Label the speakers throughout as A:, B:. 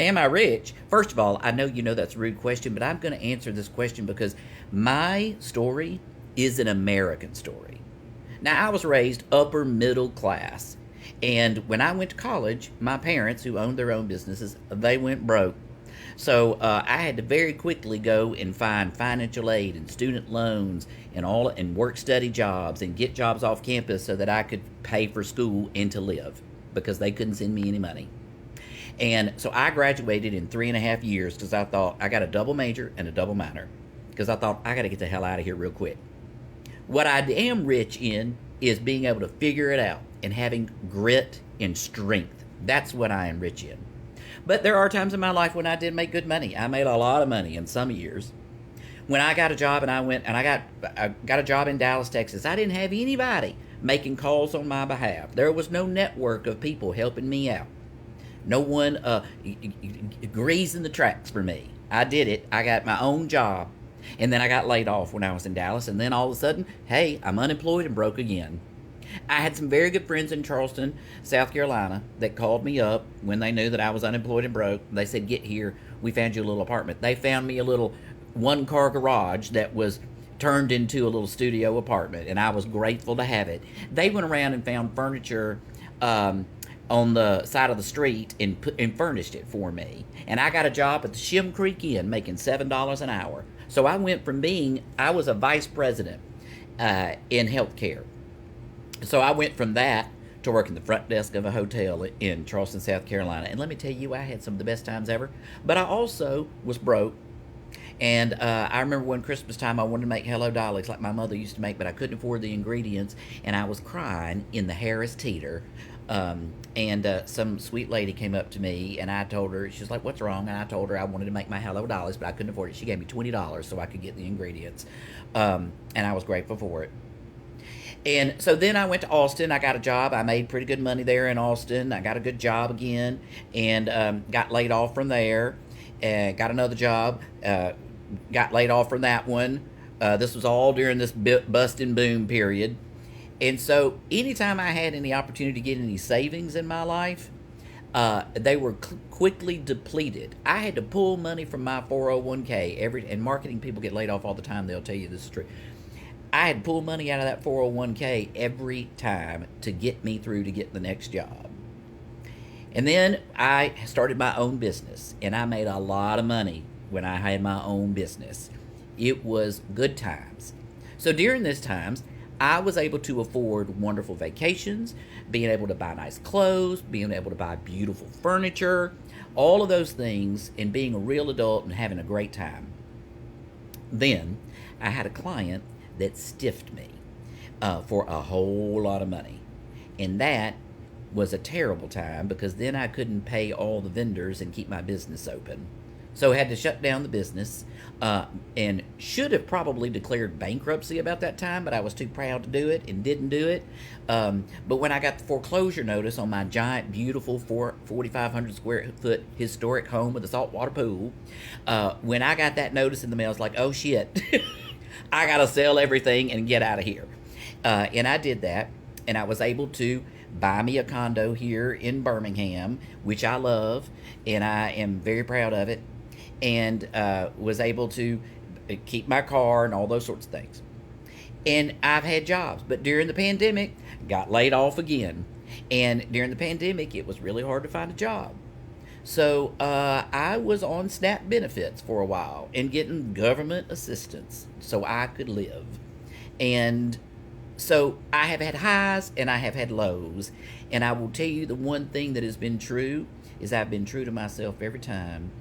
A: Am I rich? First of all, I know you know that's a rude question, but I'm going to answer this question because my story is an American story. Now, I was raised upper middle class. And when I went to college, my parents, who owned their own businesses, they went broke. So I had to very quickly go and find financial aid and student loans and all and work study jobs and get jobs off campus so that I could pay for school and to live because they couldn't send me any money. And so I graduated in 3.5 years because I thought I got a double major and a double minor because I thought I got to get the hell out of here real quick. What I am rich in is being able to figure it out and having grit and strength. That's what I am rich in. But there are times in my life when I did make good money. I made a lot of money in some years. When I got a job and I got a job in Dallas, Texas, I didn't have anybody making calls on my behalf. There was no network of people helping me out. No one greasing the tracks for me. I did it. I got my own job. And then I got laid off when I was in Dallas. And then all of a sudden, hey, I'm unemployed and broke again. I had some very good friends in Charleston, South Carolina, that called me up when they knew that I was unemployed and broke. They said, get here. We found you a little apartment. They found me a little one-car garage that was turned into a little studio apartment, and I was grateful to have it. They went around and found furniture on the side of the street and furnished it for me. And I got a job at the Shim Creek Inn making $7 an hour. So I went from I was a vice president in healthcare. So I went from that to working the front desk of a hotel in Charleston, South Carolina. And let me tell you, I had some of the best times ever. But I also was broke. And I remember one Christmas time I wanted to make Hello Dollies like my mother used to make, but I couldn't afford the ingredients. And I was crying in the Harris Teeter. And some sweet lady came up to me and I told her, she was like, what's wrong? And I told her I wanted to make my Hello Dollies, but I couldn't afford it. She gave me $20 so I could get the ingredients. And I was grateful for it. And so then I went to Austin. I got a job. I made pretty good money there in Austin. I got a good job again and got laid off from there. Got another job. Got laid off from that one. This was all during this bust and boom period. And so anytime I had any opportunity to get any savings in my life, they were quickly depleted. I had to pull money from my 401k and marketing people get laid off all the time. They'll tell you this is true. I had to pull money out of that 401k every time to get me through to get the next job. And then I started my own business, and I made a lot of money when I had my own business. It was good times. So during these times, I was able to afford wonderful vacations, being able to buy nice clothes, being able to buy beautiful furniture, all of those things, and being a real adult and having a great time. Then I had a client that stiffed me for a whole lot of money. And that was a terrible time because then I couldn't pay all the vendors and keep my business open. So I had to shut down the business and should have probably declared bankruptcy about that time, but I was too proud to do it and didn't do it. But when I got the foreclosure notice on my giant, beautiful 4,500 square foot historic home with a saltwater pool, when I got that notice in the mail, I was like, oh shit, I got to sell everything and get out of here. And I did that, and I was able to buy me a condo here in Birmingham, which I love, and I am very proud of it, and was able to keep my car and all those sorts of things. And I've had jobs, but during the pandemic, got laid off again. And during the pandemic, it was really hard to find a job. So I was on SNAP benefits for a while and getting government assistance so I could live. And so I have had highs and I have had lows. And I will tell you the one thing that has been true is I've been true to myself every time.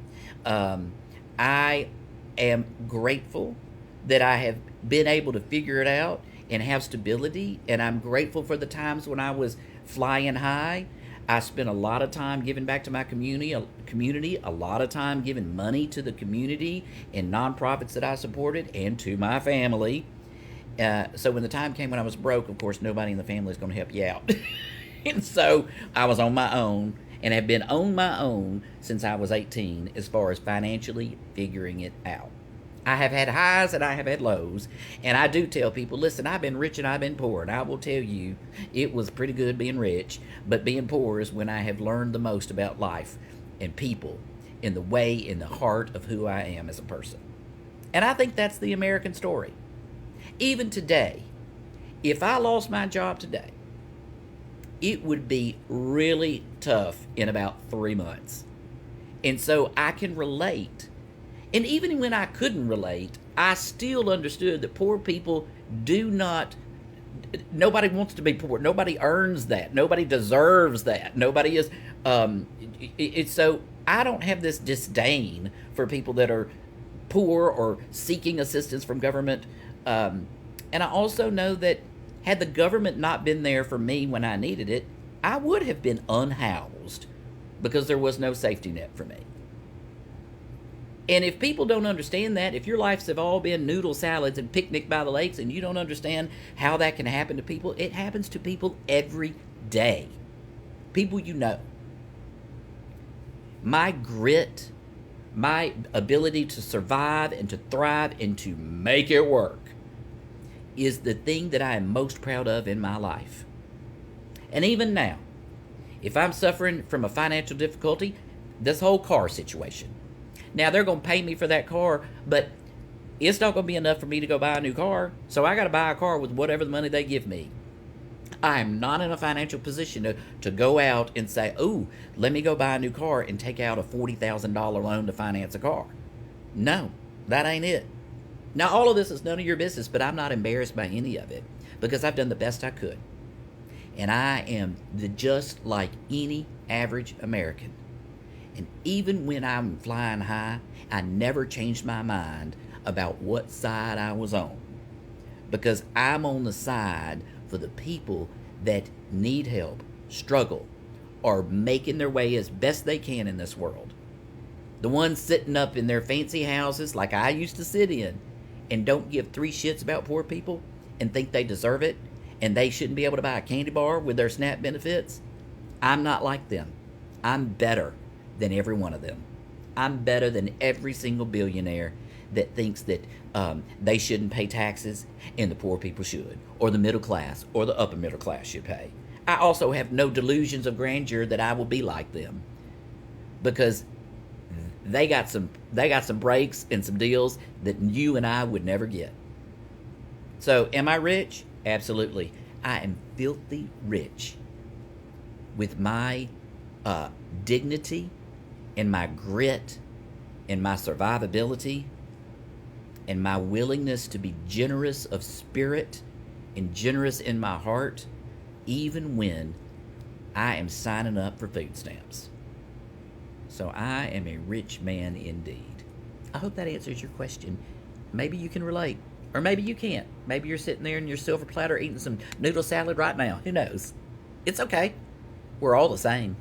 A: I am grateful that I have been able to figure it out and have stability. And I'm grateful for the times when I was flying high. I spent a lot of time giving back to my community, a lot of time giving money to the community and nonprofits that I supported and to my family. So when the time came when I was broke, of course, nobody in the family is going to help you out. And so I was on my own and have been on my own since I was 18 as far as financially figuring it out. I have had highs and I have had lows. And I do tell people, listen, I've been rich and I've been poor. And I will tell you, it was pretty good being rich. But being poor is when I have learned the most about life and people in the way, in the heart of who I am as a person. And I think that's the American story. Even today, if I lost my job today, it would be really tough in about 3 months. And so I can relate. And even when I couldn't relate, I still understood that poor people do not, nobody wants to be poor. Nobody earns that. Nobody deserves that. Nobody is, so I don't have this disdain for people that are poor or seeking assistance from government. And I also know that had the government not been there for me when I needed it, I would have been unhoused because there was no safety net for me. And if people don't understand that, if your lives have all been noodle salads and picnic by the lakes and you don't understand how that can happen to people, it happens to people every day. People you know. My grit, my ability to survive and to thrive and to make it work is the thing that I am most proud of in my life. And even now, if I'm suffering from a financial difficulty, this whole car situation. Now, they're going to pay me for that car, but it's not going to be enough for me to go buy a new car. So I got to buy a car with whatever the money they give me. I am not in a financial position to go out and say, oh, let me go buy a new car and take out a $40,000 loan to finance a car. No, that ain't it. Now, all of this is none of your business, but I'm not embarrassed by any of it because I've done the best I could. And I am just like any average American. And even when I'm flying high, I never changed my mind about what side I was on. Because I'm on the side for the people that need help, struggle, or making their way as best they can in this world. The ones sitting up in their fancy houses like I used to sit in and don't give three shits about poor people and think they deserve it and they shouldn't be able to buy a candy bar with their SNAP benefits. I'm not like them. I'm better than every one of them. I'm better than every single billionaire that thinks that they shouldn't pay taxes and the poor people should, or the middle class or the upper middle class should pay. I also have no delusions of grandeur that I will be like them, because they got some breaks and some deals that you and I would never get. So, am I rich? Absolutely. I am filthy rich with my dignity and my grit and my survivability and my willingness to be generous of spirit and generous in my heart, even when I am signing up for food stamps. So I am a rich man indeed. I hope that answers your question. Maybe you can relate, or maybe you can't. Maybe you're sitting there in your silver platter eating some noodle salad right now. Who knows? It's okay. We're all the same.